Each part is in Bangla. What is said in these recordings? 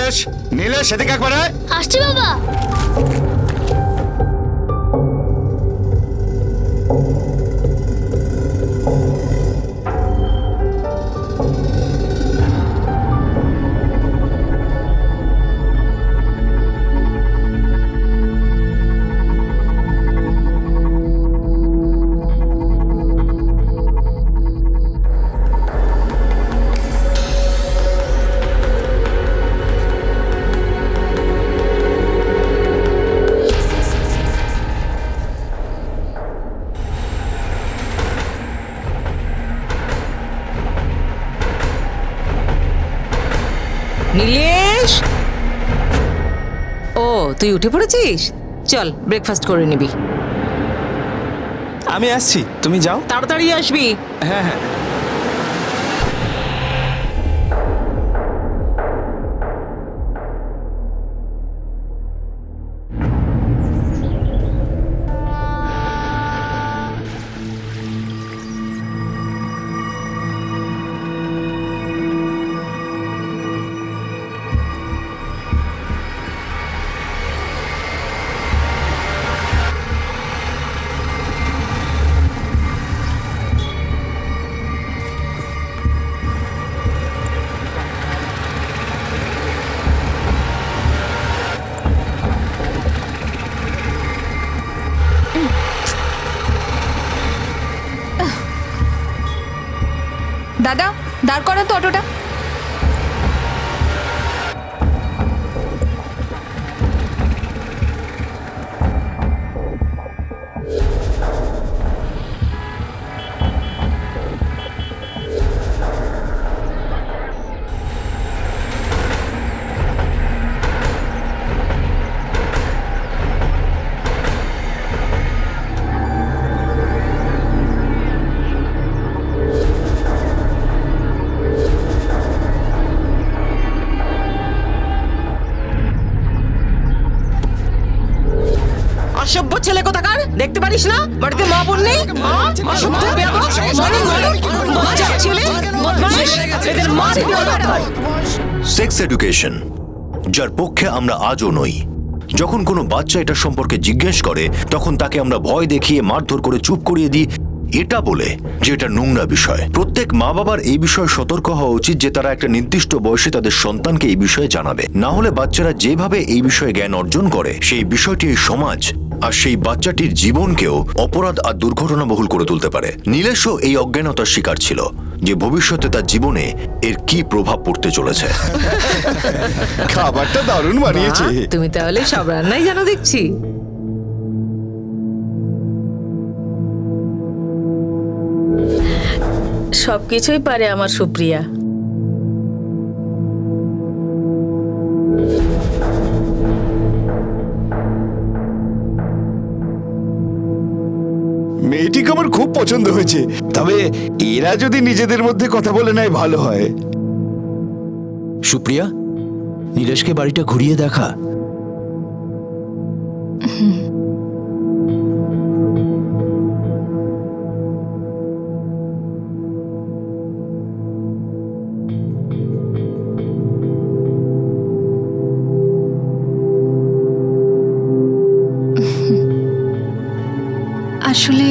নীলেশ, নীলেশ এদিকে একবার আয়। আসছি বাবা। নীলেশ, ও তুই উঠে পড়েছিস? চল ব্রেকফাস্ট করে নিবি। আমি আসছি, তুমি যাও। তাড়াতাড়ি আসবি। হ্যাঁ হ্যাঁ। দাদা, দাঁড় করান তো অটোটা। অসভ্য ছেলে কোথাকার, দেখতে পারিস না বাড়িতে মা বোন নেই? অসভ্য বেয়াদব, বাচ্চা ছেলে, বদমাশ, এদের মা দিতে দরকার। সেক্স এডুকেশন, যার পক্ষে আমরা আজও নই। যখন কোনো বাচ্চা এটা সম্পর্কে জিজ্ঞেস করে তখন তাকে আমরা ভয় দেখিয়ে মারধর করে চুপ করিয়ে দিই, এটা বলে যে এটা নোংরা বিষয়। প্রত্যেক মা বাবার এই বিষয়ে সতর্ক হওয়া উচিত যে তারা একটা নির্দিষ্ট বয়সে তাদের সন্তানকে এই বিষয়ে জানাবে। না হলে বাচ্চারা যেভাবে এই বিষয়ে জ্ঞান অর্জন করে সেই বিষয়টি এই সমাজ আর সেই বাচ্চাটির জীবনকেও অপরাধ আর দুর্ঘটনাবহুল করে তুলতে পারে। নীলেশও এই অজ্ঞানতার শিকার ছিল যে ভবিষ্যতে তার জীবনে এর কি প্রভাব পড়তে চলেছে। খাবারটা দারুণ বানিয়েছে। বাহ, তুমি তাহলে সব রান্নাই জানো দেখছি। সবকিছুই পারে আমার সুপ্রিয়া। মেয়েটিকে আমার খুব পছন্দ হয়েছে, তবে এরা যদি নিজেদের মধ্যে কথা বলে নেয় ভালো হয়। সুপ্রিয়া, নীলেশকে বাড়িটা ঘুরিয়ে দেখা। আসলে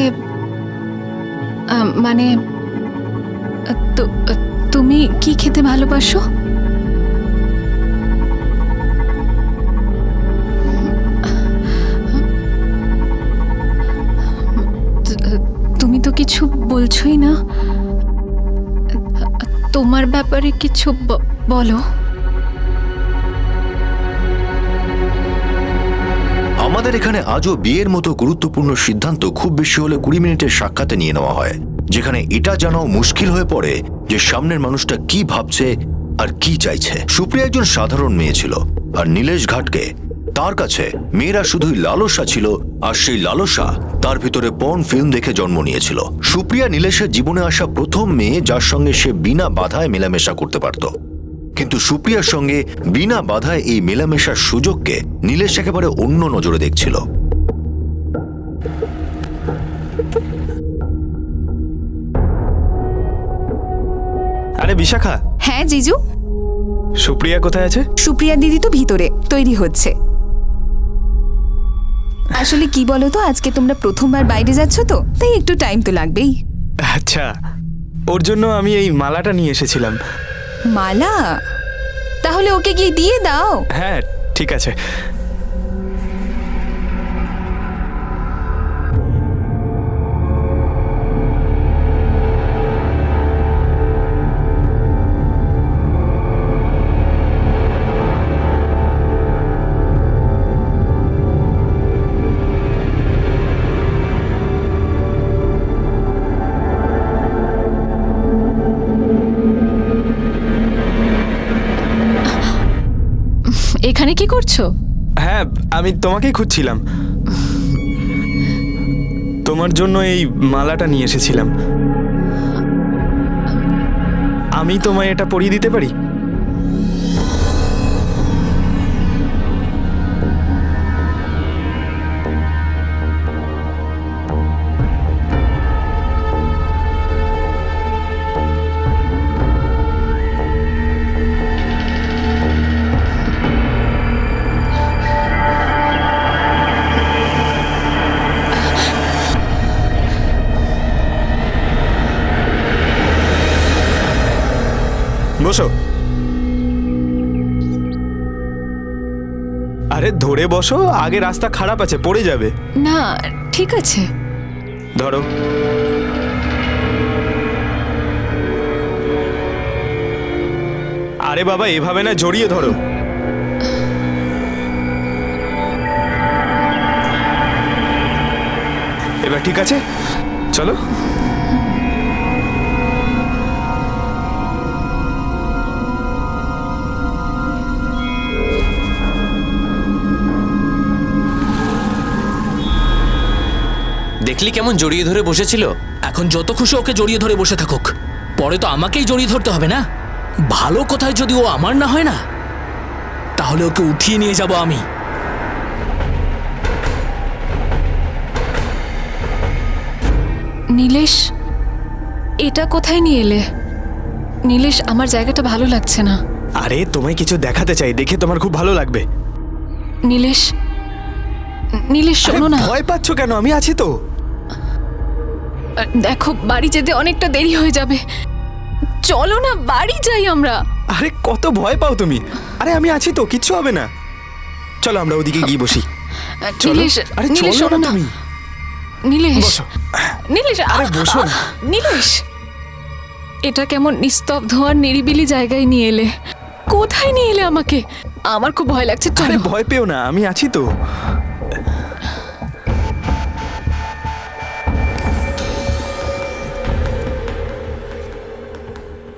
মানে তুমি কি খেতে ভালোবাসো? তুমি তো কিছু বলছোই না। তোমার ব্যাপারে কিছু বলো। আমাদের এখানে আজও বিয়ের মতো গুরুত্বপূর্ণ সিদ্ধান্ত খুব বেশি হলে 20 মিনিটের সাক্ষাতে নিয়ে নেওয়া হয়, যেখানে এটা জানাও মুশকিল হয়ে পড়ে যে সামনের মানুষটা কি ভাবছে আর কি চাইছে। সুপ্রিয়া একজন সাধারণ মেয়ে ছিল, আর নীলেশ ঘাটকে তার কাছে মেয়েরা শুধুই লালসা ছিল, আর সেই লালসা তার ভিতরে পর্ন ফিল্ম দেখে জন্ম নিয়েছিল। সুপ্রিয়া নীলেশের জীবনে আসা প্রথম মেয়ে যার সঙ্গে সে বিনা বাধায় মেলামেশা করতে পারত। কিন্তু সুপ্রিয়ার সঙ্গে বিনা বাধায় এই মেলামেশার সুযোগকে নীলেশ একেবারে অন্য নজরে দেখছিল। আরে বিশাখা, হ্যাঁ জিজু। সুপ্রিয়া কোথায় আছে? সুপ্রিয়া দিদি তো ভিতরে তৈরি হচ্ছে। আসলে কি বলো তো, আজকে তোমরা প্রথমবার বাইরে যাচ্ছ তো, তাই একটু টাইম তো লাগবেই। আচ্ছা, ওর জন্য আমি এই মালাটা নিয়ে এসেছিলাম। মালা? তাহলে ওকে গিয়ে দিয়ে দাও। হ্যাঁ ঠিক আছে। এখানে কি করছো? হ্যাঁ, আমি তোমাকেই খুঁজছিলাম। তোমার জন্য এই মালাটা নিয়ে এসেছিলাম। আমি তোমায় এটা পরিয়ে দিতে পারি? বসো। আরে ধরে বসো, আগে রাস্তা খারাপ আছে, পড়ে যাবে। না ঠিক আছে। ধরো। আরে বাবা, এভাবে না, জড়িয়ে ধরো। এবার ঠিক আছে, চলো। দেখলি কেমন জড়িয়ে ধরে বসেছিল? এখন যত খুশি ওকে জড়িয়ে ধরে বসে থাকুক, পরে তো আমাকেই জড়িয়ে ধরতে হবে না? ভালো কথায় যদি ও আমার না হয় না, তাহলে ওকে উঠিয়ে নিয়ে যাব আমি। নীলেশ, এটা কোথায় নিয়ে এলে? নীলেশ, আমার জায়গাটা ভালো লাগছে না। আরে তোমায় কিছু দেখাতে চাই, দেখে তোমার খুব ভালো লাগবে। নীলেশ, নীলেশ শোনো না। আরে ভয় পাচ্ছ কেন? আমি আছি তো। দেখো, বাড়ি যেতে অনেকটা দেরি হয়ে যাবে। চলো না, বাড়ি যাই আমরা। আরে কত ভয় পাও তুমি। আরে আমি আছি তো, কিচ্ছু হবে না। চলো আমরা ওদিকে গিয়ে বসি। চলো। নীলেশ, আরে নীলেশ চলো শোনো না না। তুমি। নীলেশ, বসো। নীলেশ, আরে বসো না। নীলেশ, এটা কেমন নিস্তব্ধ আর নিরিবিলি জায়গায় নিয়ে এলে। কোথায় নিয়ে এলে আমাকে? আমার খুব ভয় লাগছে। আরে চলো। ভয় পেও না, আমি আছি তো।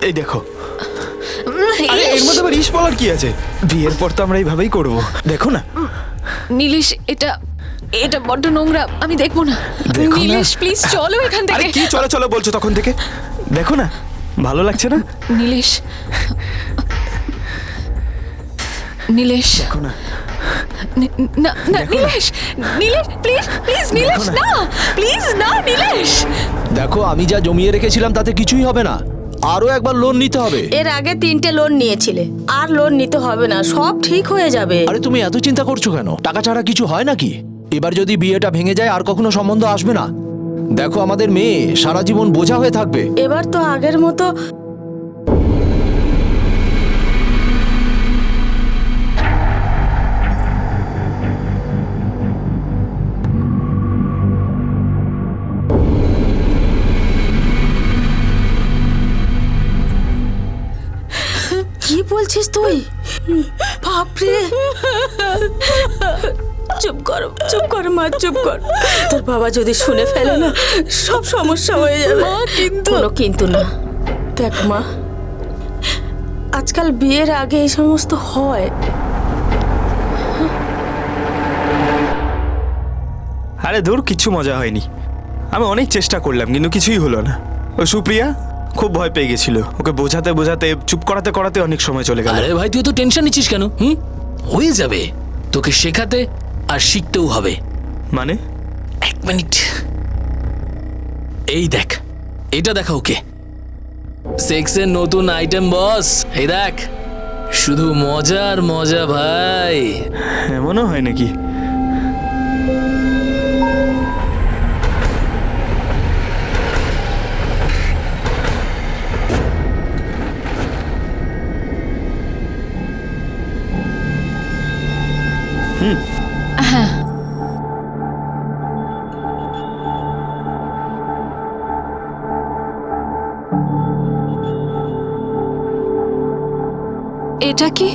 এই দেখো। আরে এর মধ্যে আবার ইস বলার কি আছে? বিয়ের পর তো আমরা এইভাবেই করব, দেখো না। নীলেশ, এটা এটা বড্ড নোংরা, আমি দেখবো না। দেখো না। নীলেশ প্লিজ চলো এখান আরে থেকে। কি চলো চলো বলছো তখন থেকে? দেখো না, ভালো লাগছে না? নীলেশ, নীলেশ, দেখো না। না না দেখো না। নীলেশ, নীলেশ প্লিজ প্লিজ, নীলেশ না। না, প্লিজ না নীলেশ। দেখো, আমি যা জমিয়ে রেখেছিলাম তাতে কিছুই হবে না, আরো একবার লোন নিতে হবে। এর আগে 3টে লোন নিয়েছিলে, আর লোন নিতে হবে না, সব ঠিক হয়ে যাবে। আরে তুমি এত চিন্তা করছো কেন? টাকা ছাড়া কিছু হয় নাকি? এবার যদি বিয়েটা ভেঙে যায় আর কখনো সম্বন্ধ আসবে না। দেখো, আমাদের মেয়ে সারা জীবন বোঝা হয়ে থাকবে। এবার তো আগের মতো কি বলছিস তুই? বাপরে, চুপ কর মা, চুপ কর। তোর বাবা যদি শুনে ফেলে না, সব সমস্যা হয়ে যাবে। মা কিন্তু কোনো কিন্তু না। দেখ মা, আজকাল বিয়ের আগে এই সমস্ত হয়। আরে দূর, কিচ্ছু মজা হয়নি। আমি অনেক চেষ্টা করলাম কিন্তু কিছুই হলো না। ওই সুপ্রিয়া খুব ভয় পেয়ে গেছিল, ওকে বোঝাতে বোঝাতে চুপ করাতে করাতে অনেক সময় চলে গেল। আরে ভাই, তুই তো টেনশন নিচ্ছিস কেন? হয়ে যাবে। তোকে শেখাতে আর শিখতেও হবে। মানে? 1 মিনিট, এই দেখ, এটা দেখা ওকে। সেক্সের নতুন আইটেম বস, এই দেখ, শুধু মজা আর মজা ভাই। এমনও হয় নাকি? এটা কি?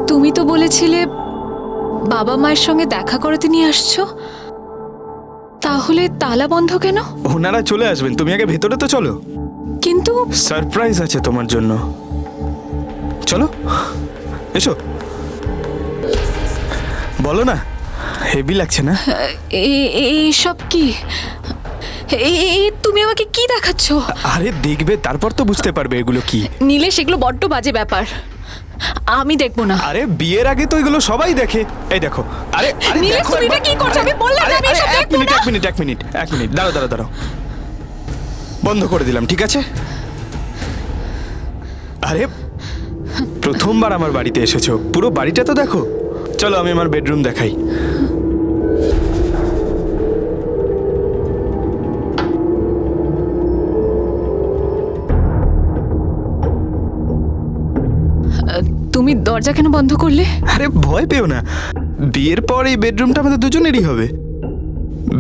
তুমি তো বলেছিলে বাবা মায়ের সঙ্গে দেখা করাতে নিয়ে আসছো, তাহলে তালা বন্ধ কেন? ওনারা চলে আসবেন, তুমি আগে ভেতরে তো চলো। কিন্তু সারপ্রাইজ আছে তোমার জন্য, চলো এসো। বলো না, হেভি লাগছে না? এইসব কি? তুমি আমাকে কি দেখাচ্ছ? আরে দেখবে, তারপর তো বুঝতে পারবে এগুলো কি। নীলেশ, এগুলো বড্ড বাজে ব্যাপার, আমি দেখবো না। আরে বিয়ের আগে তো এগুলো সবাই দেখে। এই দেখো। আরে আরে নীলেশ, দেখো তুমি এটা একবার। কি করছো? আমি বললাম না আমি এসব দেখবো না। এক মিনিট দাঁড়াও বন্ধ করে দিলাম, ঠিক আছে? আরে প্রথমবার আমার বাড়িতে এসেছো, পুরো বাড়িটা তো দেখো। চলো আমি আমার বেডরুম দেখাই। তুমি দরজা কেন বন্ধ করলে? আরে ভয় পেও না, বিয়ের পর এই বেডরুমটা আমাদের দুজনেরই হবে।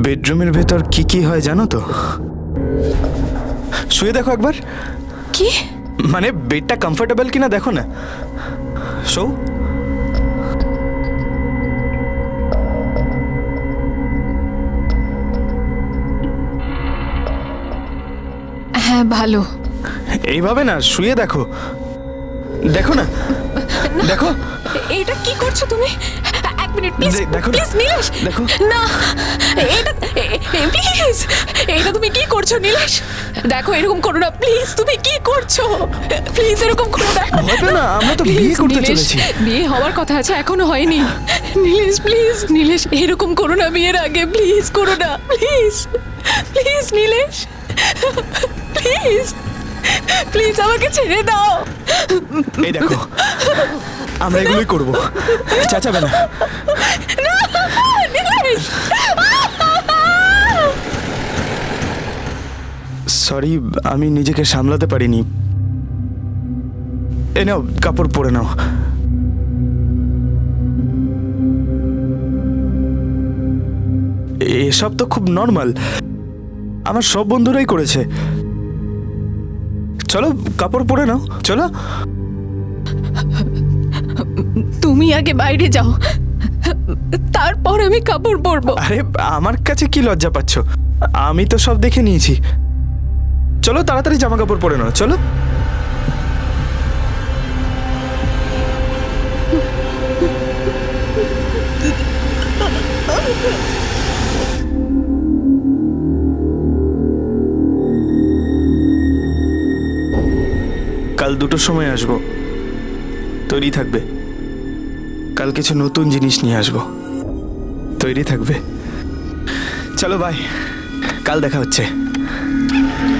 বেডরুমের ভেতর কি কি হয় জানো তো? শুয়ে দেখো একবার। কি? মানে বেডটা কমফোর্টেবল কিনা দেখো না। শো। হ্যাঁ ভালো। এইভাবে না, শুয়ে দেখো। দেখো না, দেখো। এটা কি করছো তুমি? এক মিনিট প্লিজ, দেখো না। প্লিজ নীলেশ, দেখো। না এটা প্লিজ, এটা তুমি কি করছো নীলেশ? দেখো, এরকম করো না প্লিজ। তুমি কি করছো? প্লিজ এরকম করো না। ভয় পেও না, আমরা তো Please, বিয়ে করতে নীলেশ, চলেছি। বিয়ে হওয়ার কথা আছে, এখনো হয়নি। নীলেশ প্লিজ, নীলেশ এরকম করো না বিয়ের আগে, প্লিজ করো না, please please Nilesh, please please আমাকে ছেড়ে দাও। এই দেখো, আমরা এগুলোই করবো, চাচাবে না। নীলেশ, সরি, আমি নিজেকে সামলাতে পারিনি। এ নাও, কাপড় পরে নাও। এসব তো খুব নর্মাল, আমার সব বন্ধুরাই করেছে। চলো কাপড় পরে নাও, চলো। তুমি আগে বাইরে যাও, তারপর আমি কাপড় পরবো। আরে আমার কাছে কি লজ্জা পাচ্ছ? আমি তো সব দেখে নিয়েছি। চলো তাড়াতাড়ি জামা কাপড় পরে নাও, চলো। কাল 2টোর সময় আসবো, তৈরি থাকবে। কাল কিছু নতুন জিনিস নিয়ে আসবো, তৈরি থাকবে। চলো বাই, কাল দেখা হচ্ছে,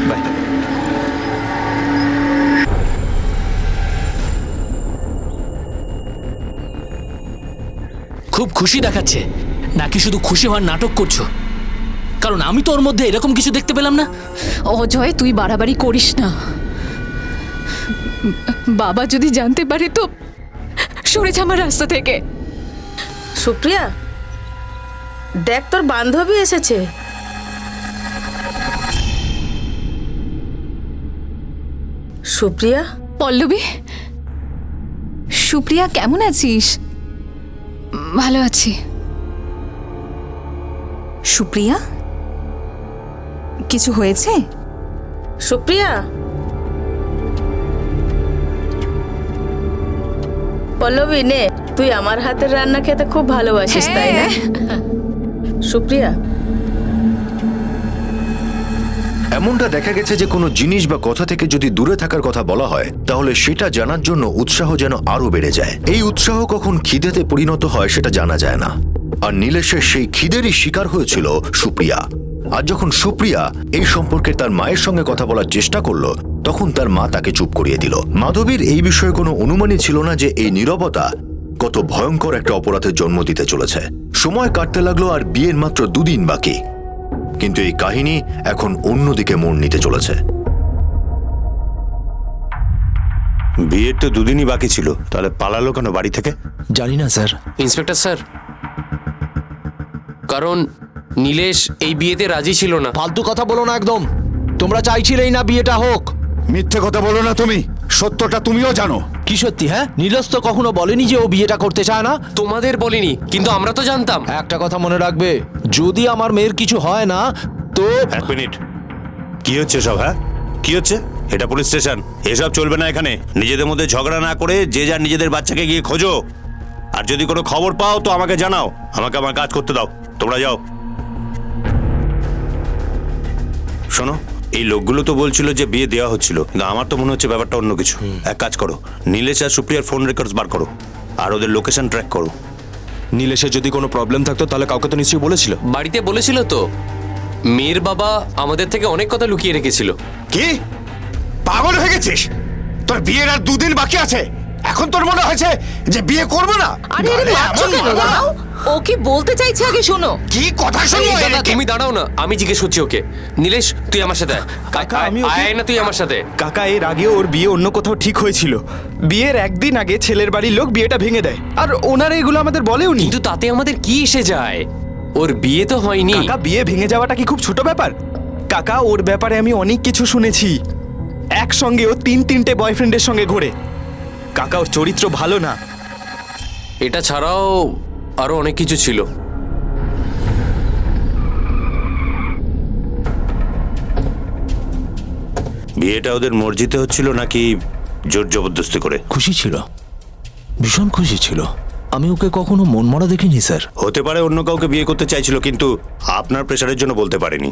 বাই। খুব খুশি দেখাচ্ছে নাকি শুধু খুশি হওয়ার নাটক করছো? কারণ আমি তো ওর মধ্যে এরকম কিছু দেখতে পেলাম না। অজয়, তুই বাড়াবাড়ি করিস না। বাবা যদি জানতে পারে তো সরে যা আমার রাস্তা থেকে। সুপ্রিয়া, দেখ তোর বান্ধবী এসেছে। সুপ্রিয়া, পল্লবী, সুপ্রিয়া, কেমন আছিস? ভালো আছি। সুপ্রিয়া, কিছু হয়েছে? সুপ্রিয়া, পল্লবী নে, তুই আমার হাতের রান্না খেতে খুব ভালোবাসিস, তাই না? সুপ্রিয়া, এমনটা দেখা গেছে যে কোনো জিনিস বা কথা থেকে যদি দূরে থাকার কথা বলা হয় তাহলে সেটা জানার জন্য উৎসাহ যেন আরো বেড়ে যায়। এই উৎসাহ কখন খিদেতে পরিণত হয় সেটা জানা যায় না। আর নীলেশের সেই খিদেরই শিকার হয়েছিল সুপ্রিয়া। আর যখন সুপ্রিয়া এই সম্পর্কে তার মায়ের সঙ্গে কথা বলার চেষ্টা করলো তখন তার মা তাকে চুপ করিয়ে দিল। মাধবীর এই বিষয়ে কোনো অনুমানই ছিল না যে এই নীরবতা কত ভয়ঙ্কর একটা অপরাধের জন্ম দিতে চলেছে। সময় কাটতে লাগলো আর বিয়ের মাত্র 2 দিন বাকি, কিন্তু এই কাহিনী এখন অন্যদিকে মোড় নিতে চলেছে। বিয়ের তো 2 দিনই বাকি ছিল, তাহলে পালালো কেন বাড়ি থেকে? জানি না স্যার। ইন্সপেক্টর স্যার, কারণ নীলেশ এই বিয়েতে রাজি ছিল না। ফালতু কথা বলো না একদম। তোমরা চাইছিলেই না বিয়েটা হোক। মিথ্যে কথা বলো না তুমি, সত্যটা তুমিও জানো। কি সত্যি? হ্যাঁ, নীলেশ তো কখনো বলেনি যে ও বিয়েটা করতে চায় না। তোমাদের বলিনি, কিন্তু আমরা তো জানতাম। একটা কথা মনে রাখবে, যদি আমার মেয়ের কিছু হয় না তো 1 মিনিট, কি হচ্ছে সব? হ্যাঁ, কি হচ্ছে? এটা পুলিশ স্টেশন, এসব চলবে না এখানে। নিজেদের মধ্যে ঝগড়া না করে যে যার নিজেদের বাচ্চাকে গিয়ে খোঁজো, আর যদি কোনো খবর পাও তো আমাকে জানাও। আমাকে আমার কাজ করতে দাও, তোমরা যাও। শোনো, এই লোকগুলো তো বলছিল যে বিয়ে দেওয়া হচ্ছিল, কিন্তু আমার তো মনে হচ্ছে ব্যাপারটা অন্য কিছু। এক কাজ করো, নীলেশ আর সুপ্রিয়ার ফোন রেকর্ডস বার করো আর ওদের লোকেশন ট্র্যাক করো। নীলেশের যদি কোনো প্রবলেম থাকতো তাহলে কাউকে তো নিশ্চয়ই বলেছিল। বাড়িতে বলেছিল তো। মেয়ের বাবা আমাদের থেকে অনেক কথা লুকিয়ে রেখেছিল। কি পাগল হয়ে গেছিস? তোর বিয়ের আর 2 দিন বাকি আছে, এখন তোর মনে হয়েছে যে বিয়ে করবো না? আরে আরে মারছো এমন কেন? মারবো না। দাঁড়াও, ও কি বলতে চাইছে আগে শোনো। কি কথা শুনবো? এই দাদা, এদিকে? তুমি দাঁড়াও না, আমি জিজ্ঞেস করছি ওকে। নীলেশ, তুই আমার সাথে আয়। কাকা, আমি ওকে- আয় না, তুই আমার সাথে। কাকা, এর আগেও ওর বিয়ে অন্য কোথাও ঠিক হয়েছিল। বিয়ের 1 দিন আগে ছেলের বাড়ির লোক বিয়েটা ভেঙে দেয়, আর ওনারা এগুলো আমাদের বলেওনি। কিন্তু তাতে আমাদের কি এসে যায়? ওর বিয়ে তো হয়নি। কাকা, বিয়ে ভেঙে যাওয়াটা কি খুব ছোট ব্যাপার? কাকা, ওর ব্যাপারে আমি অনেক কিছু শুনেছি। একসঙ্গে ও 3-3টে বয়ফ্রেন্ডের সঙ্গে ঘোরে। কাকা, ওর চরিত্র ভালো না। এটা ছাড়াও আরো অনেক কিছু ছিল। বিয়েটা ওদের মর্জিতে হচ্ছিল নাকি জোর জবরদস্তি করে? খুশি ছিল, ভীষণ খুশি ছিল। আমি ওকে কখনো মন মরা দেখিনি স্যার। হতে পারে অন্য কাউকে বিয়ে করতে চাইছিল, কিন্তু আপনার প্রেশারের জন্য বলতে পারেনি।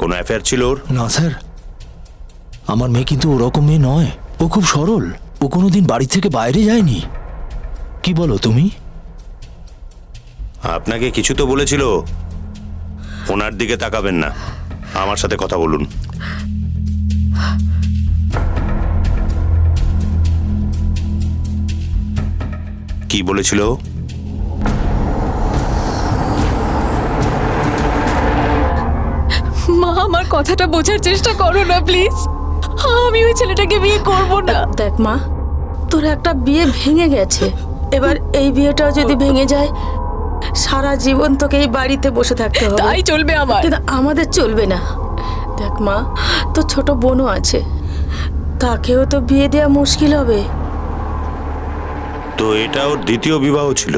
কোনো অ্যাফেয়ার ছিল ওর? না স্যার, আমার মেয়ে কিন্তু ওরকম মেয়ে নয়। ও খুব সরল, ও কোনোদিন বাড়ি থেকে বাইরে যায়নি। কি বলো তুমি? আপনাকে কিছু তো বলেছিল। ওনার দিকে তাকাবেন না, আমার সাথে কথা বলুন। কি বলেছিল? মা, আমার কথাটা বোঝার চেষ্টা করো না প্লিজ। আমি ওই ছেলেটাকে বিয়ে করব না। দেখ মা, তোর একটা বিয়ে ভেঙে গেছে, এবার এই বিয়েটাও যদি ভেঙে যায় সারা জীবন তোকে এই বাড়িতে বসে থাকতে হবে। তাই চলবে আমার। কিন্তু আমাদের চলবে না। দেখ মা, তোর ছোট বোনও আছে, তাকেও তো বিয়ে দেওয়া মুশকিল হবে। তো এটা ওর দ্বিতীয় বিবাহ ছিল,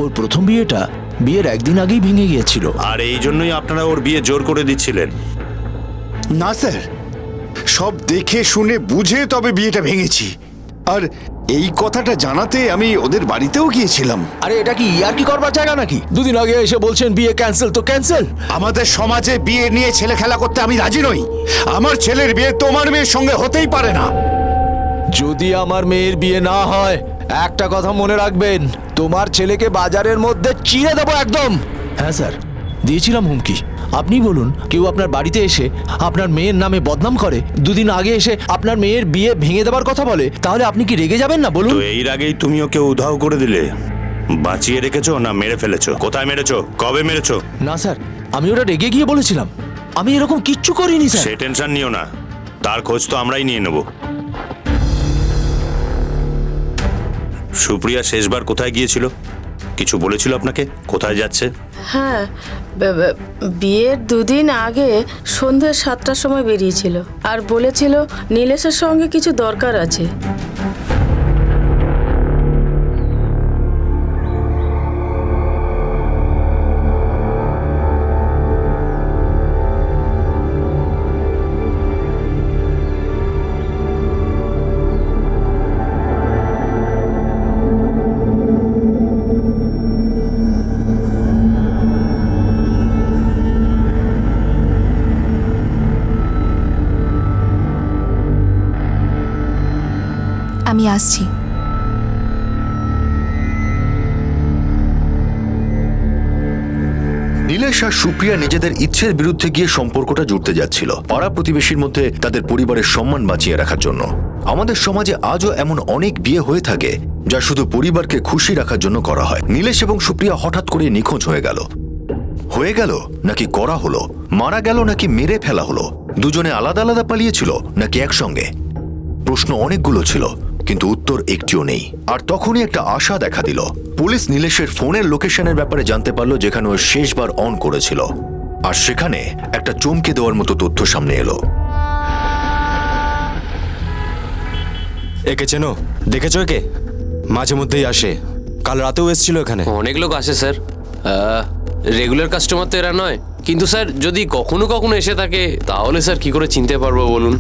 ওর প্রথম বিয়েটা বিয়ের 1 দিন আগেই ভেঙে গিয়েছিল। আর এই জন্যই আপনারা ওর বিয়ে জোর করে দিচ্ছিলেন। না স্যার, সব দেখে শুনে বুঝে তবে বিয়েটা ভেঙেছি। আর এই কথাটা জানাতে আমি ওদের বাড়িতেও গিয়েছিলাম। আরে এটা কি ইয়ার্কি করবার জায়গা নাকি? 2 দিন আগে এসে বলছেন বিয়ে ক্যান্সেল তো ক্যান্সেল। আমাদের সমাজে বিয়ে নিয়ে ছেলে খেলা করতে আমি রাজি নই। আমার ছেলের বিয়ে তোমার মেয়ের সঙ্গে হতেই পারে না। যদি আমার মেয়ের বিয়ে না হয়, একটা কথা মনে রাখবেন, তোমার ছেলেকে বাজারের মধ্যে চিড়ে দেবো একদম। হ্যাঁ স্যার, দিয়েছিলাম হুমকি। আপনি বলুন, কেউ আপনার বাড়িতে এসে আপনার মেয়ের নামে বদনাম করে, 2 দিন আগে এসে আপনার মেয়ের বিয়ে ভেঙে দেবার কথা বলে, তাহলে আপনি কি রেগে যাবেন না বলুন? তো এর আগেই তুমি ওকে উধাও করে দিলে। বাঁচিয়ে রেখেছো না মেরে ফেলেছো? কোথায় মেরেছো? কবে মেরেছো? না স্যার, আমি ওটা রেগে গিয়ে বলেছিলাম। আমি এরকম কিচ্ছু করিনি স্যার। সে টেনশন নিও না, তার খোঁজ তো আমরাই নিয়ে নেব। সুপ্রিয়া শেষবার কোথায় গিয়েছিল? কিছু বলেছিল আপনাকে? কোথায় যাচ্ছে? হ্যাঁ, বিয়ের 2 দিন আগে সন্ধ্যে 7টার সময় বেরিয়েছিল আর বলেছিল নীলেশের সঙ্গে কিছু দরকার আছে। আমি আসছি। নীলেশ আর সুপ্রিয়া নিজেদের ইচ্ছের বিরুদ্ধে গিয়ে সম্পর্কটা জুড়তে যাচ্ছিল পাড়া প্রতিবেশীর মধ্যে তাদের পরিবারের সম্মান বাঁচিয়ে রাখার জন্য। আমাদের সমাজে আজও এমন অনেক বিয়ে হয়ে থাকে যা শুধু পরিবারকে খুশি রাখার জন্য করা হয়। নীলেশ এবং সুপ্রিয়া হঠাৎ করে নিখোঁজ হয়ে গেল নাকি করা হলো, মারা গেল নাকি মেরে ফেলা হলো, দুজনে আলাদা আলাদা পালিয়েছিল নাকি একসঙ্গে? প্রশ্ন অনেকগুলো ছিল, কিন্তু উত্তর একটিও নেই। আর তখনই একটা আশা দেখা দিল। পুলিশ নীলেশের ফোনের লোকেশনের ব্যাপারে জানতে পারলো যেখানে ও শেষবার অন করেছিল, আর সেখানে একটা চমকে দেওয়ার মতো তথ্য সামনে এলো। একে চেনো? দেখেছো একে? মাঝে মধ্যেই আসে, কাল রাতেও এসেছিল এখানে। অনেক লোক আসে স্যার, রেগুলার কাস্টমার তো এরা নয়। কিন্তু স্যার যদি কখনো কখনো এসে থাকে তাহলে স্যার কি করে চিনতে পারবো বলুন?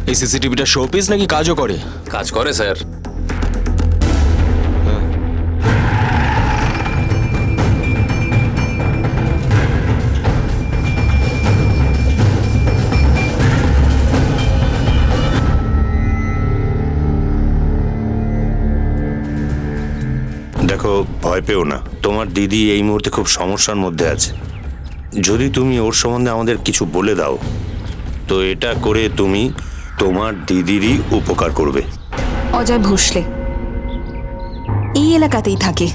এই সিসিটিভিটা শোপিস নাকি কাজও করে? কাজ করে স্যার। দেখো, ভয় পেও না। তোমার দিদি এই মুহূর্তে খুব সমস্যার মধ্যে আছে। যদি তুমি ওর সম্বন্ধে আমাদের কিছু বলে দাও তো এটা করে তুমি তোমার দিদিরই উপকার করবে। অজয় ভোসলে এই এলাকাতেই থাকে,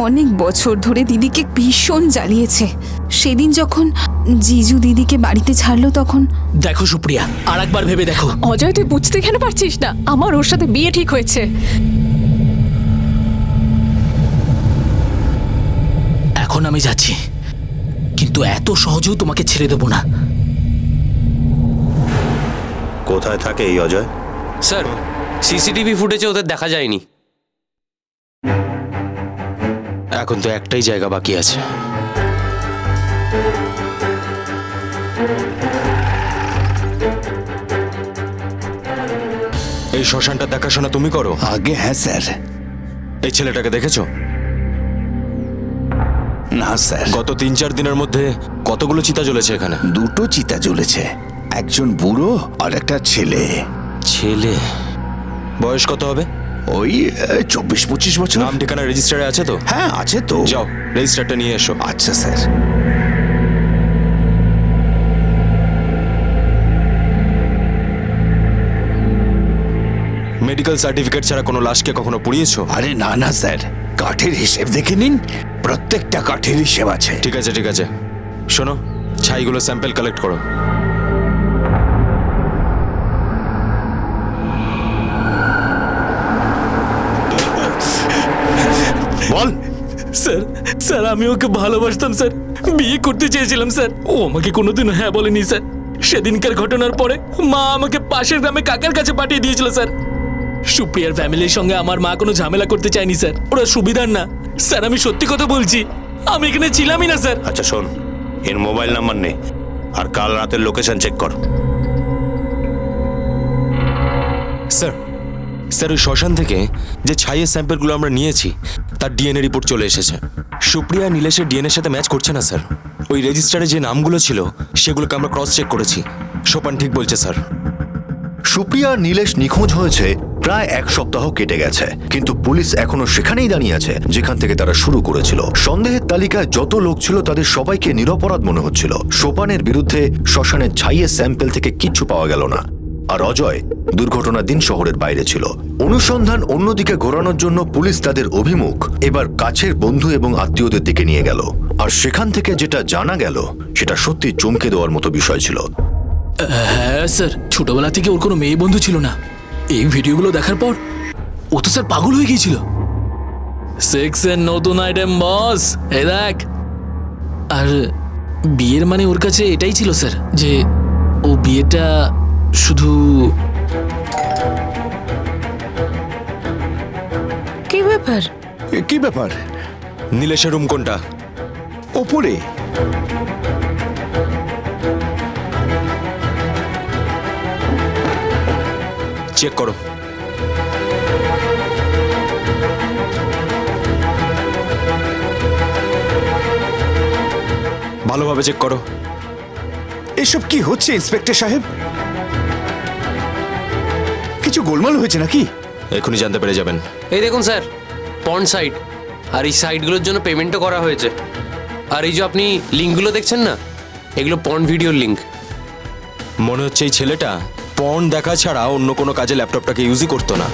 অনেক বছর ধরে দিদিকে ভীষণ জ্বালিয়েছে। সেদিন যখন জিজু দিদিকে বাড়িতে ছাড়লো তখন। দেখো সুপ্রিয়া, আর একবার ভেবে দেখো। অজয় তুই বুঝতে কেন পারছিস না? আমার ওর সাথে বিয়ে ঠিক হয়েছে। এখন আমি যাচ্ছি, কিন্তু এত সহজেও তোমাকে ছেড়ে দেবো না। কোথায় থাকে এই অজয়? স্যার সিসিটিভি ফুটেজে ওদের দেখা যায়নি। এখন তো একটাই জায়গা বাকি আছে। এই শ্মশানটা দেখাশোনা তুমি করো? আগে হ্যাঁ স্যার। এই ছেলেটাকে দেখেছো? না স্যার। গত 3-4 দিনের মধ্যে কতগুলো চিতা জ্বলেছে এখানে? দুটো চিতা জ্বলেছে, একজন বুড়ো আর একটা ছেলে। ছেলে? বয়স কত হবে? ওই 24-25 বছর। নাম ঠিকানা রেজিস্টারে আছে তো? হ্যাঁ আছে তো। যাও রেজিস্টারটা নিয়ে এসো। আচ্ছা স্যার। মেডিকেল সার্টিফিকেট ছাড়া কোনো লাশকে কখনো পুড়িয়েছো? আরে না না স্যার, কাঠের হিসেব দেখে নিন, প্রত্যেকটা কাঠের হিসেব আছে। ঠিক আছে ঠিক আছে, শোনো, ছাইগুলো স্যাম্পল কালেক্ট করো। বল। স্যার স্যার আমি ওকে ভালোবাসতাম স্যার, বিয়ে করতে চেয়েছিলাম স্যার। ও আমাকে কোনোদিন হ্যাঁ বলেনি স্যার। সেদিনকার ঘটনার পরে মা আমাকে পাশের গ্রামে কাকার কাছে পাঠিয়ে দিয়েছিল স্যার। সুপ্রিয়ার ফ্যামিলির সঙ্গে আমার মা কোনো ঝামেলা করতে চায়নি স্যার, ওরা সুবিধার না। স্যার আমি সত্যি কথা বলছি, আমি এখানে ছিলামই না স্যার। আচ্ছা শোন, এর মোবাইল নাম্বার নে আর কাল রাতের লোকেশন চেক কর। স্যার স্যার ওই শ্মশান থেকে যে ছাইয়ের স্যাম্পলগুলো আমরা নিয়েছি তার ডিএনএ রিপোর্ট চলে এসেছে। সুপ্রিয়া নীলেশের ডিএনএর সাথে ম্যাচ করছে না স্যার। ওই রেজিস্টারে যে নামগুলো ছিল সেগুলোকে আমরা ক্রস চেক করেছি, সোপান ঠিক বলছে স্যার। সুপ্রিয়া আর নীলেশ নিখোঁজ হয়েছে প্রায় 1 সপ্তাহ কেটে গেছে, কিন্তু পুলিশ এখনো সেখানেই দাঁড়িয়ে আছে যেখান থেকে তারা শুরু করেছিল। সন্দেহের তালিকায় যত লোক ছিল তাদের সবাইকে নিরপরাধ মনে হচ্ছিল। সোপানের বিরুদ্ধে শ্মশানের ছাইয়ের স্যাম্পল থেকে কিচ্ছু পাওয়া গেল না, আর অজয় দুর্ঘটনার দিন শহরের বাইরে ছিল। অনুসন্ধান অন্যদিকে ঘোরানোর জন্য পুলিশ তাদের অভিমুখ এবার কাছের বন্ধু এবং আত্মীয়দের দিকে নিয়ে গেল। আর সেখান থেকে যেটা জানা গেল সেটা সত্যি চমকে দেওয়ার মতো বিষয় ছিল। হ্যাঁ স্যার, ছোটবেলা থেকে ওর কোনো মেয়ে বন্ধু ছিল না। এই ভিডিওগুলো দেখার পর ও তো স্যার পাগল হয়ে গিয়েছিল। সেক্সের নতুন আইটেম বস, এই দেখ। আর বিয়ের মানে ওর কাছে এটাই ছিল স্যার, যে ও বিয়েটা শুধু। কি ব্যাপার? কি ব্যাপার? নীলেশের রুম কোনটা? ওপরে। চেক করো। ভালোভাবে চেক করো। এসব কি হচ্ছে ইন্সপেক্টর সাহেব? কিছু গোলমাল হয়েছে নাকি? এখনই জানতে পেরে যাবেন। এই দেখুন স্যার, পর্ন সাইট। আর এই সাইটগুলোর জন্য পেমেন্টও করা হয়েছে। আর এই যে আপনি লিঙ্কগুলো দেখছেন না, এগুলো পর্ন ভিডিওর লিঙ্ক। মনে হচ্ছে এই ছেলেটা পর্ন দেখা ছাড়া অন্য কোনো কাজে ল্যাপটপটাকে ইউজই করতো না।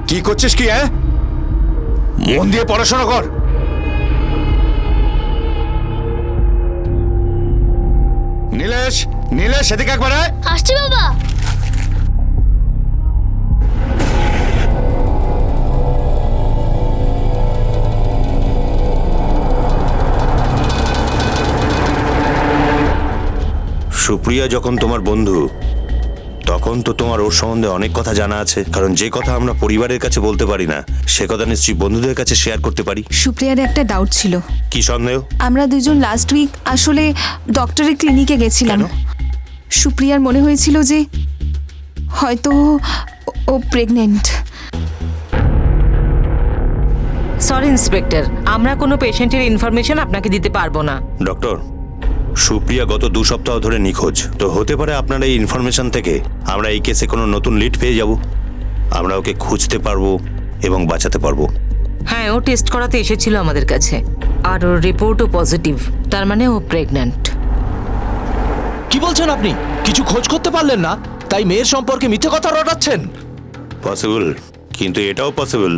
কি করছিস কি? হ্যাঁ, মন দিয়ে পড়াশোনা কর। নীলেশ, নীলেশ, এদিকে একবার আয়। আসছি বাবা। সুপ্রিয়া যখন তোমার বন্ধু, তখন তো তোমার ওর সম্বন্ধে অনেক কথা জানা আছে। কারণ যে কথা আমরা পরিবারের কাছে বলতে পারি না, সে কথা নিশ্চয়ই বন্ধুদের কাছে শেয়ার করতে পারি। সুপ্রিয়ার একটা ডাউট ছিল। কি সন্দেহ? আমরা দুজন লাস্ট উইক আসলে ডক্টরের ক্লিনিকে গেছিলাম। সুপ্রিয়ার মনে হয়েছিল যে হয়তো ও প্রেগনেন্ট। সরি ইন্সপেক্টর, আমরা কোনো পেশেন্টের ইনফরমেশন আপনাকে দিতে পারবো না। ডক্টর, সুপ্রিয়া গত 2 সপ্তাহ ধরে নিখোঁজ। তো হতে পারে আপনার এই ইনফরমেশন থেকে আমরা এই কেসে কোনো নতুন লিড পেয়ে যাব। আমরা ওকে খুঁজতে পারবো এবং বাঁচাতে পারবো। হ্যাঁ, ও টেস্ট করাতে এসেছিল আমাদের কাছে, আর ওর রিপোর্টও পজিটিভ। তার মানে ও প্রেগন্যান্ট। কি বলছেন আপনি? কিছু খোঁজ করতে পারলেন না, তাই মেয়ের সম্পর্কে মিথ্যে কথা রটাচ্ছেন? পসিবল, কিন্তু এটাও পসিবল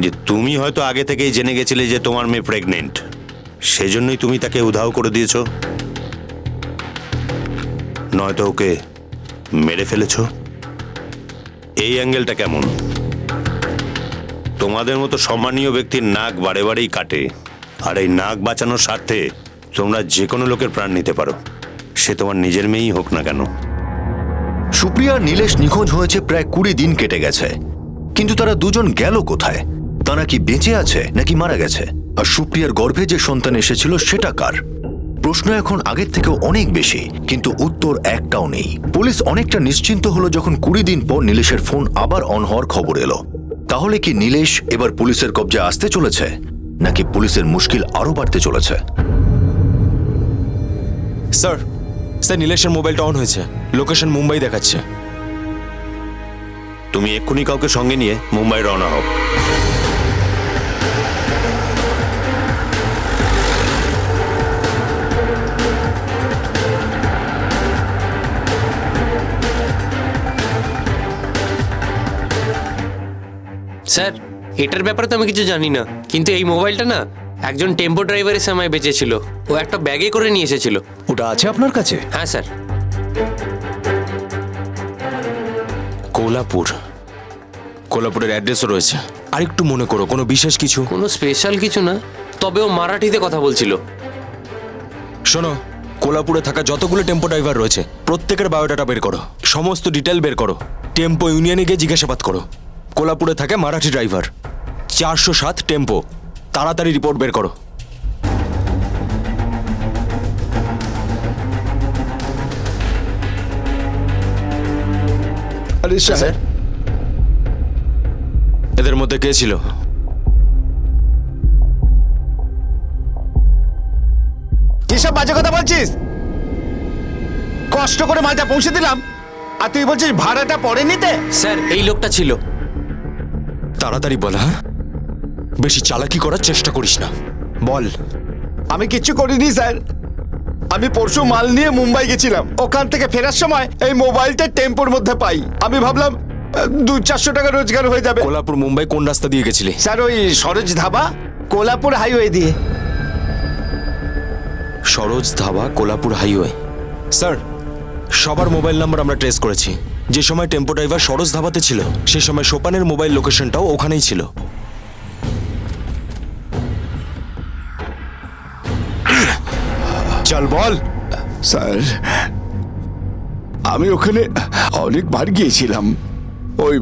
যে তুমি হয়তো আগে থেকেই জেনে গেছিলে যে তোমার মেয়ে প্রেগনেন্ট, সেজন্যই তুমি তাকে উধাও করে দিয়েছো। নয়তো ওকে মেরে ফেলেছো। এই অ্যাঙ্গেলটা কেমন? তোমাদের মতো সম্মানীয় ব্যক্তির নাক বারে বারেই কাটে, আর এই নাক বাঁচানোর স্বার্থে তোমরা যে কোনো লোকের প্রাণ নিতে পারো, সে তোমার নিজের মেয়েই হোক না কেন। সুপ্রিয়া নীলেশ নিখোঁজ হয়েছে প্রায় 20 দিন কেটে গেছে, কিন্তু তারা দুজন গেল কোথায়? তারা কি বেঁচে আছে নাকি মারা গেছে? আর সুপ্রিয়ার গর্ভে যে সন্তান এসেছিল সেটা কার? প্রশ্ন এখন আগের থেকে অনেক বেশি, কিন্তু উত্তর একটাও নেই। পুলিশ অনেকটা নিশ্চিন্ত হলো যখন 20 দিন পর নীলেশের ফোন আবার অন হওয়ার খবর এলো। তাহলে কি নীলেশ এবার পুলিশের কবজায় আসতে চলেছে, নাকি পুলিশের মুশকিল আরো বাড়তে চলেছে? স্যার, নীলেশের মোবাইলটা অন হয়েছে, লোকেশন মুম্বাই দেখাচ্ছে। তুমি এক্ষুনি কাউকে সঙ্গে নিয়ে মুম্বাই রওনা হও। স্যার, এটার ব্যাপারে তো আমি কিছু জানি না, কিন্তু এই মোবাইলটা না একজন টেম্পো ড্রাইভার এসে আমায় বেচেছিল। ও একটা ব্যাগে করে নিয়ে এসেছিল। ওটা আছে আপনার কাছে? হ্যাঁ স্যার। কোলাপুরের অ্যাড্রেসও রয়েছে। আর একটু মনে করো, কোনো বিশেষ কিছু? কোনো স্পেশাল কিছু না, তবে ও মারাঠিতে কথা বলছিল। শোনো, কোলাপুরে থাকা যতগুলো টেম্পো ড্রাইভার রয়েছে প্রত্যেকের বায়োডাটা বের করো, সমস্ত ডিটেল বের করো। টেম্পো ইউনিয়নে গিয়ে জিজ্ঞাসাবাদ করো। কোলাপুরে থাকে মারাঠি ড্রাইভার, 407 টেম্পো। তাড়াতাড়ি রিপোর্ট বের করো। আরে স্যার, এদের মধ্যে কে ছিল? কিসব বাজে কথা বলছিস? কষ্ট করে মালটা পৌঁছে দিলাম, আর তুই বলছিস ভাড়াটা পরে নিতে? স্যার, এই লোকটা ছিল। তাড়াতাড়ি বল। হ্যাঁ, বেশি চালাকি করার চেষ্টা করিস না, বল। আমি কিচ্ছু করিনি স্যার। আমি পরশু মাল নিয়ে মুম্বাই গেছিলাম, ওখান থেকে ফেরার সময় এই মোবাইলটা টেম্পোর মধ্যে পাই। আমি ভাবলাম 200-400 টাকা রোজগার হয়ে যাবে। কোলাপুর মুম্বাই কোন রাস্তা দিয়ে গেছিলি? স্যার, ওই সরোজ ধাবা, কোলাপুর হাইওয়ে দিয়ে। সরোজ ধাবা, কোলাপুর হাইওয়ে। স্যার, সবার মোবাইল নাম্বার আমরা ট্রেস করেছি। যে সময় টেম্পো ড্রাইভার সরোজ ধাবাতে ছিল, সে সময় সোপানের মোবাইল লোকেশনটাও ওখানেই ছিল। চল বল। স্যার, আমি ওখানে অনেকবার গিয়েছিলাম ওই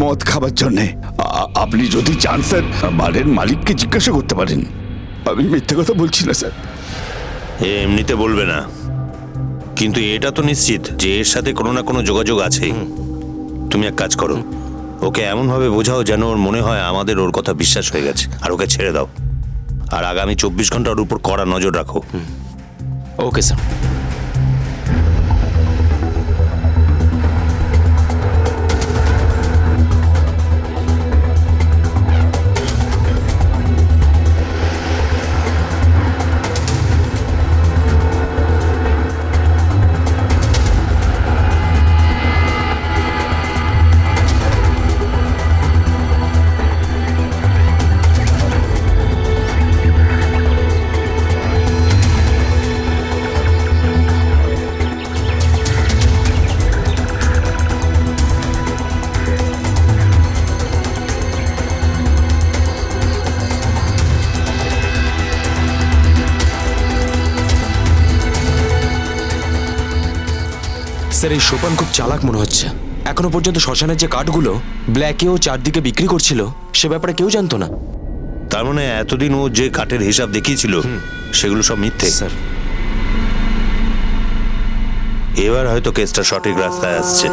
মদ খাবার জন্যে। আপনি যদি চান স্যার, বারের মালিককে জিজ্ঞাসা করতে পারেন। আমি মিথ্যে কথা বলছি না স্যার। এ এমনিতে বলবে না, কিন্তু এটা তো নিশ্চিত যে এর সাথে কোনো না কোনো যোগাযোগ আছে। তুমি এক কাজ করো, ওকে এমনভাবে বোঝাও যেন ওর মনে হয় আমাদের ওর কথা বিশ্বাস হয়ে গেছে, আর ওকে ছেড়ে দাও। আর আগামী 24 ঘন্টার উপর কড়া নজর রাখো। Okay sir. স্যার এই সোপান খুব চালাক মনে হচ্ছে। এখনো পর্যন্ত শ্মশানের যে কাঠগুলো ব্ল্যাকেও চারদিকে বিক্রি করছিল সে ব্যাপারে কেউ জানতো না। তার মানে এতদিন ও যে কাঠের হিসাব দেখিয়েছিল সেগুলো সব মিথ্যে। স্যার এবার হয়তো কেসটা সঠিক রাস্তায় আসছে।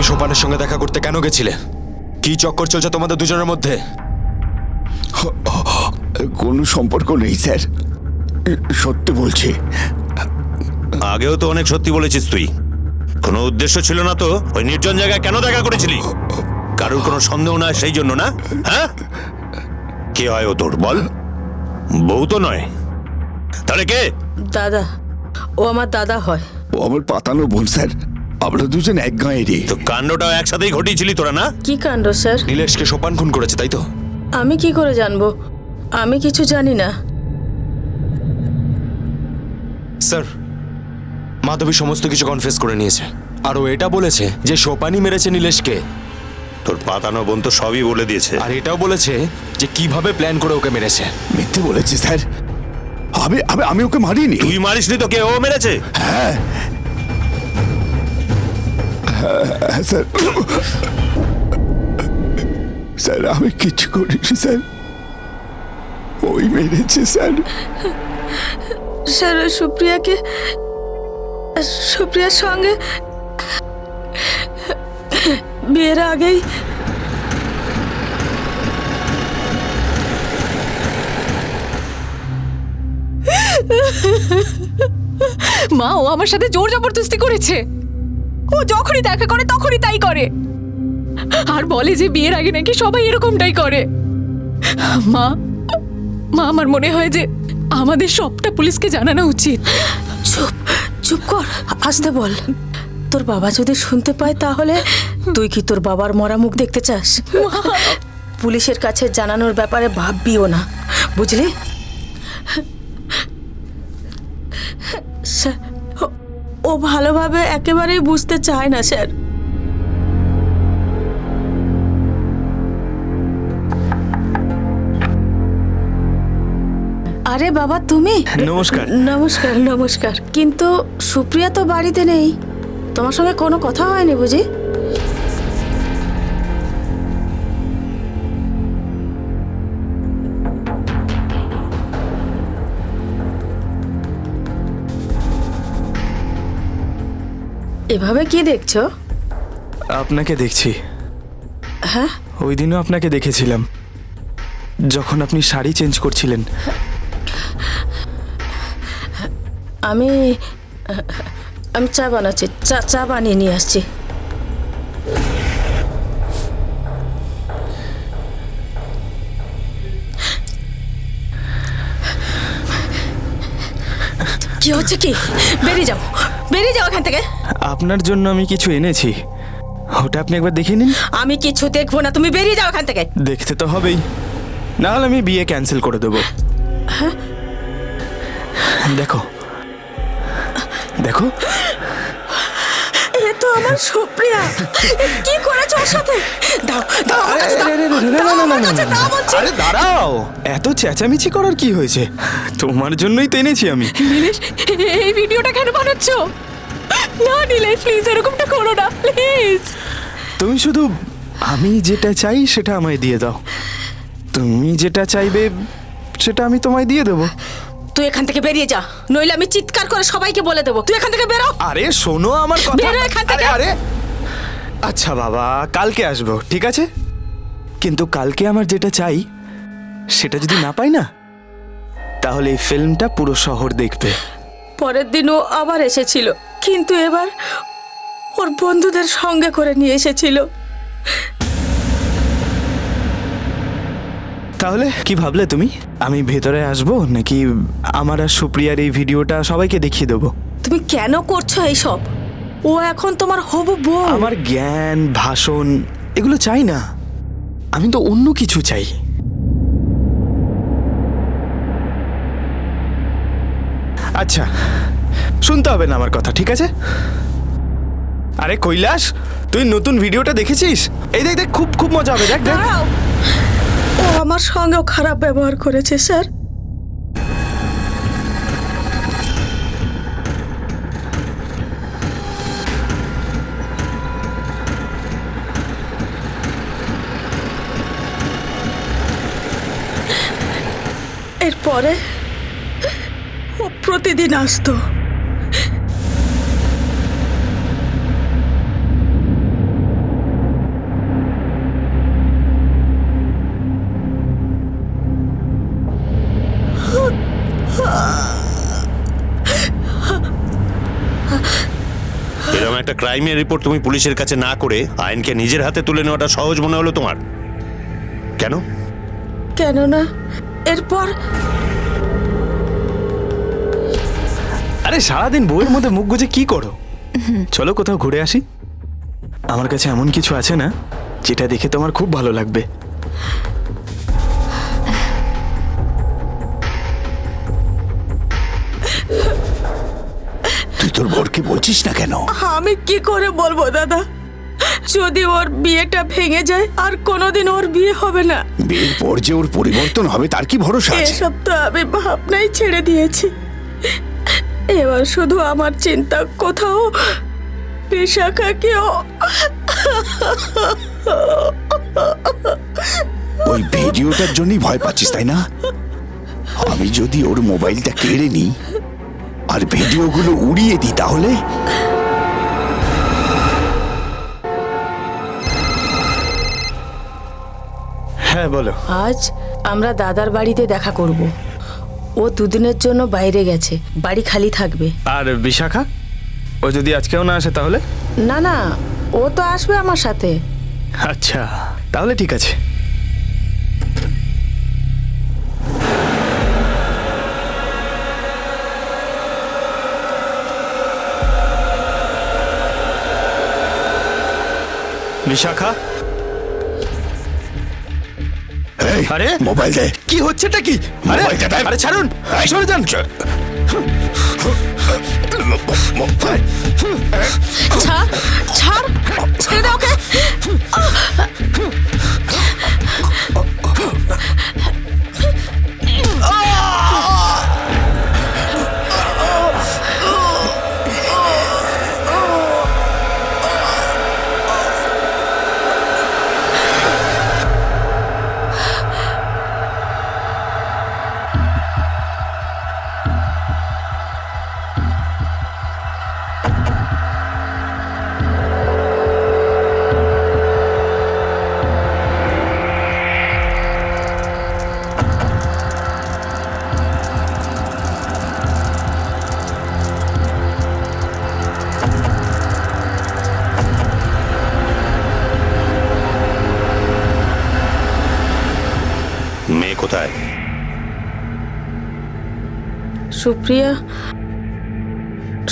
সোপানের সঙ্গে দেখা করতে কেন গেছিলে? কি চক্কর চলছে তোমাদের দুজনের মধ্যে? কোনো সম্পর্ক নেই স্যার, সত্যি বলছি। আগেও তো অনেক সত্যি বলেছিস তুই। কোনো উদ্দেশ্য ছিল না তো ওই নির্জন জায়গায় কেন দেখা করেছিলি? কারোর কোনো সন্দেহ না সেই জন্য না? হ্যাঁ, কে হয় ও তোর বল? বউ তো নয়, তাহলে কে? দাদা, ও আমার দাদা হয়। ও আমার পাতানো বোন স্যার, আমরা দুজন এক গাঁয়েরই। তো কাণ্ডটাও একসাথেই ঘটিয়েছিলি তোরা না? কি কাণ্ড স্যার? নীলেশকে সোপান খুন করেছে তাই তো? আমি কি করে জানবো? আমি কিছু জানি না। স্যার, মাধবী সমস্ত কিছু কনফেস করে নিয়েছে, আর ও এটা বলেছে যে সোপানই মেরেছে নীলেশকে। তোর পাতানো বোন তো সবই বলে দিয়েছে। আর এটাও বলেছে যে কিভাবে প্ল্যান করে ওকে মেরেছে। মিথ্যে বলেছে স্যার, আমি ওকে মারিনি। তুই মারিসনি তো, কে ও মেরেছে? হ্যাঁ স্যার, স্যার আমি কিছু করিনি স্যার, ওই মেরেছে স্যার। স্যার সুপ্রিয়ার সঙ্গে বিয়ের আগেই মা, ও আমার সাথে জোর জবরদস্তি করেছে। ও যখনই দেখা করে তখনই তাই করে, আর বলে যে বিয়ের আগে নাকি সবাই এরকমটাই করে। মা, আমার মনে হয় যে আমাদের সবটা পুলিশকে জানানো উচিত। চুপ কর, আসতে বল। তোর বাবা যদি শুনতে পায় তাহলে? তুই কি তোর বাবার মরা মুখ দেখতে চাস? পুলিশের কাছে জানানোর ব্যাপারে ভাববিও না, বুঝলি? স্যার, ও ভালোভাবে একেবারেই বুঝতে চায় না স্যার। আরে বাবা, তুমি? নমস্কার। নমস্কার নমস্কার। কিন্তু সুপ্রিয়া তো বাড়িতে নেই, তোমার সঙ্গে কোনো কথা হয়নি বুঝি? এভাবে কি দেখছো? আপনাকে দেখছি। হ্যাঁ ওই দিনও আপনাকে দেখেছিলাম যখন আপনি শাড়ি চেঞ্জ করছিলেন। আমি আমি চা বানাচ্ছি, চা বানিয়ে নিয়ে আসছি। কি হচ্ছে কি? বেরিয়ে যাও এখান থেকে। আপনার জন্য আমি কিছু এনেছি, ওটা আপনি একবার দেখে নিন। আমি কিছু দেখবো না, তুমি বেরিয়ে যাও এখান থেকে। দেখতে তো হবেই, না হলে আমি বিয়ে ক্যান্সেল করে দেবো। দেখো দেখো, এ তো আমার সুপ্রিয়া। কি করেছো ওর সাথে? দাও দাও আমার কাছে দাও বলছি। আরে দাঁড়াও, এত চেঁচামেচি করার কি হয়েছে? তোমার জন্যই তো এনেছি আমি। নীলেশ, এই ভিডিওটা কেন বানাচ্ছো? না নীলেশ, প্লিজ এরকমটা করো না, প্লিজ। তুমি শুধু আমি যেটা চাই সেটা আমায় দিয়ে দাও, তুমি যেটা চাইবে সেটা আমি তোমায় দিয়ে দেবো। তুই এখান থেকে বেরিয়ে যা, নইলে আমি চিৎকার করে সবাইকে বলে দেবো। তুই এখান থেকে বেরো। আরে শোনো আমার কথা। বেরো এখান থেকে। আরে আচ্ছা বাবা, কালকে আসবো, ঠিক আছে? কিন্তু কালকে আমার যেটা চাই সেটা যদি না পাই না, তাহলে এই ফিল্মটা পুরো শহর দেখবে। পরের দিনও আবার এসেছিল, কিন্তু এবার ওর বন্ধুদের সঙ্গে করে নিয়ে এসেছিল। তাহলে কি ভাবলে তুমি? আমি ভেতরে আসবো নাকি আমার আর সুপ্রিয়ার এই ভিডিওটা সবাইকে দেখিয়ে দেবো? তুমি কেন করছো এইসব? ও এখন তোমার হবু বউ। আমার জ্ঞান ভাষণ এগুলো চাই না, আমি তো অন্য কিছু চাই। আচ্ছা, শুনতে হবে না আমার কথা, ঠিক আছে? আরে কৈলাস, তুই নতুন ভিডিওটা দেখেছিস? এই দেখ দেখ, খুব খুব মজা হবে, দেখ দেখ। দাঁড়াও, ও আমার সঙ্গেও খারাপ ব্যবহার করেছে স্যার। এরপরে ও প্রতিদিন আসতো। এরকম একটা ক্রাইমের রিপোর্ট তুমি পুলিশের কাছে না করে আইনকে নিজের হাতে তুলে নেওয়াটা সহজ মনে হলো তোমার? কেন? কেননা এরপর আরে সারাদিন বইয়ের মধ্যে মুখ গুজে কি করো? চলো কোথাও ঘুরে আসি। আমার কাছে এমন কিছু আছে না যেটা দেখে তোমার খুব ভালো লাগবে। তুই তোর বরকে বলছিস না কেন? আমি কি করে বলবো দাদা? যদি ওর বিয়েটা ভেঙে যায় আর কোনোদিন ওর বিয়ে হবে না। বিয়ের পর যে ওর পরিবর্তন হবে তার কি ভরসা আছে? এসব তো আমি ভাবনাই ছেড়ে দিয়েছি। এবার শুধু আমার চিন্তা কোথাও বিশাখাকেও। ওই ভিডিওটার জন্যই ভয় পাচ্ছিস তাই না? আমি যদি ওর মোবাইলটা কেড়ে নিই আর ভিডিওগুলো উড়িয়ে দিই তাহলে? হ্যাঁ বলো। আজ আমরা দাদার বাড়িতে দেখা করব। ও দুদিনের জন্য বাইরে গেছে, বাড়ি খালি থাকবে। আর বিশাখা, ও যদি আজকেও না আসে তাহলে? না না, ও তো আসবে আমার সাথে। আচ্ছা, তাহলে ঠিক আছে। বিশাখা, আরে মোবাইল দে। কি হচ্ছেটা কি? আরে মোবাইলটা দে। আরে ছাড়ুন, সরে যান। ছাড় ছাড়, ছেড়ে দাও ওকে।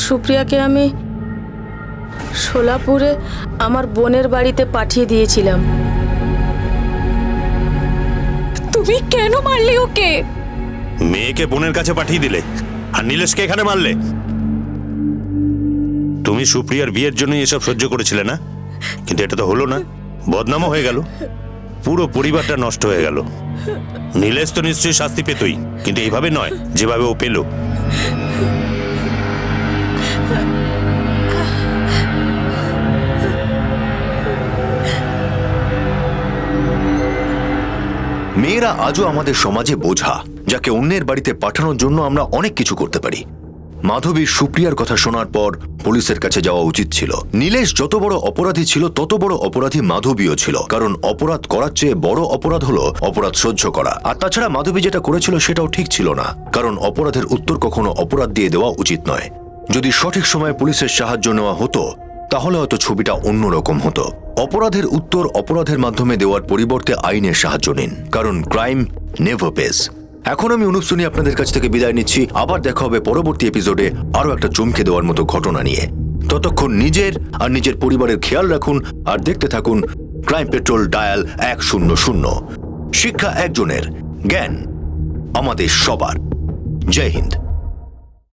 সুপ্রিয়াকে আমি সোলাপুরে আমার বোনের বাড়িতে পাঠিয়ে দিয়েছিলাম। তুমি কেন মারলে ওকে? মেয়েকে বোনের কাছে পাঠিয়ে দিলে আর নীলেশকে এখানে মারলে। তুমি সুপ্রিয়ার বিয়ের জন্য এসব সহ্য করেছিলে না, কিন্তু এটা তো হলো না, বদনামও হয়ে গেল, পুরো পরিবারটা নষ্ট হয়ে গেল। নীলেশ তো নিশ্চয়ই শাস্তি পেতই, কিন্তু এইভাবে নয় যেভাবে ও পেল। মেয়েরা আজও আমাদের সমাজে বোঝা, যাকে অন্যের বাড়িতে পাঠানোর জন্য আমরা অনেক কিছু করতে পারি। মাধবীর সুপ্রিয়ার কথা শোনার পর পুলিশের কাছে যাওয়া উচিত ছিল। নীলেশ যত বড় অপরাধী ছিল তত বড় অপরাধী মাধবীও ছিল, কারণ অপরাধ করার চেয়ে বড় অপরাধ হলো অপরাধ সহ্য করা। আর তাছাড়া মাধবী যেটা করেছিল সেটাও ঠিক ছিল না, কারণ অপরাধের উত্তর কখনো অপরাধ দিয়ে দেওয়া উচিত নয়। যদি সঠিক সময়ে পুলিশের সাহায্য নেওয়া হতো তাহলে হয়তো ছবিটা অন্যরকম হতো। অপরাধের উত্তর অপরাধের মাধ্যমে দেওয়ার পরিবর্তে আইনের সাহায্য নিন, কারণ ক্রাইম নেভার পেজ। এখন আমি অনুপ সোনি আপনাদের কাছ থেকে বিদায় নিচ্ছি। আবার দেখা হবে পরবর্তী এপিসোডে আরো একটা চমকে দেওয়ার মতো ঘটনা নিয়ে। ততক্ষণ নিজের আর নিজের পরিবারের খেয়াল রাখুন আর দেখতে থাকুন ক্রাইম পেট্রোল ডায়াল 100। শিক্ষা একজনের, জ্ঞান আমাদের সবার। জয় হিন্দ।